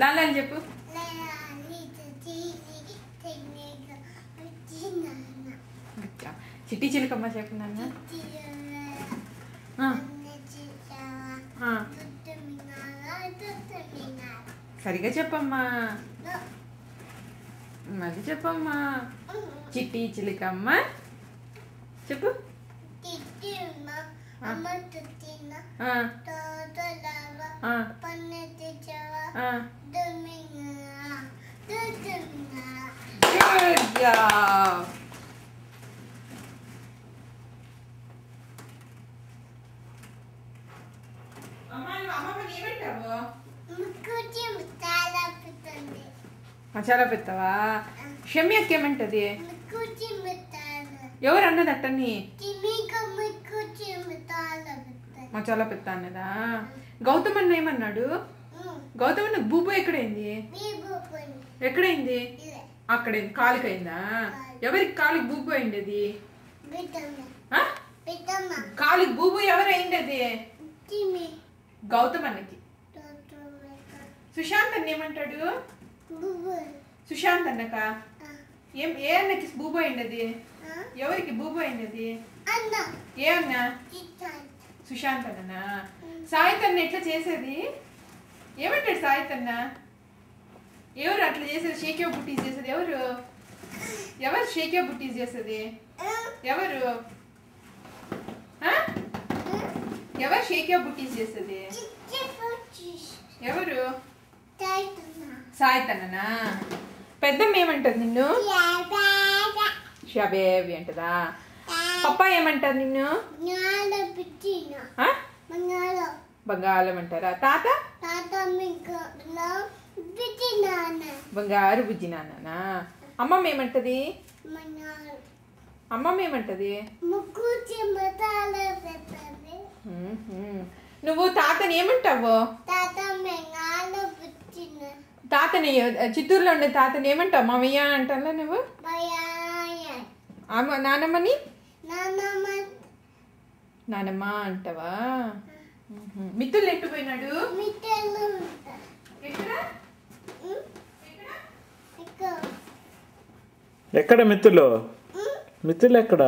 లాలా అని చెప్పు. చిట్టి చిలకమ్మ చెప్పు నాన్న. సరిగా చెప్పమ్మా, మళ్ళీ చెప్పమ్మా. చిట్టి చిలకమ్మ చెప్పు. Good job. మసాలా పెడతావా? షమ్మి అక్క ఏమంటది? ఎవరు అన్నది అట్టని? మసాలా పెడతా అన్నదా? గౌతమ్ అన్న ఏమన్నాడు? గౌతమ్ అన్న బూబు ఎక్కడైంది? ఎక్కడైంది? అక్కడైంది. కాలుకైందా? ఎవరికి కాలికి బూబు అయింది? అది కాలికి బూబు ఎవరైంది? అది గౌతమ్ అన్నకి. సుశాంత్ అన్న ఏమంటాడు? సుశాంత్ అన్నక ఏ అన్నకి బూబు అయింది? అది ఎవరికి బూబు అయింది? అది ఏ అన్న? సుశాంత్ అన్ననా? సాయిత్ అన్న ఎట్లా చేసేది? ఏమంటాడు సాయిత్ అన్న? ఎవరు అట్లా చేసేది? షేకియో బుట్టీస్ చేసేది ఎవరు? ఎవరు షేకియో బుట్టీస్ చేసేది? ఎవరు ఎవరు షేకియో బుట్టీస్ చేసేది? ఎవరు? సాయిత్ అన్ననా? పెద్దమ్మ ఏమంటది నిన్ను? షబేవి అంటదా? పప్పా ఏమంటారు నిన్ను? బంగారం అంటారా? తాత బంగారు బుజ్జి నాన్న. అమ్మమ్మ ఏమంటది? అమ్మమ్మ ఏమంటది? నువ్వు తాతని ఏమంటావు? తాతని చిత్తూరులో ఉండే తాతని ఏమంటావు? మామయ్య అంటా నువ్వు? నానమ్మని నానమ్మ అంటావా? మిత్తులు ఎట్టుపోయినాడు? ఎక్కడ మిత్తులు? మిత్తులు ఎక్కడ?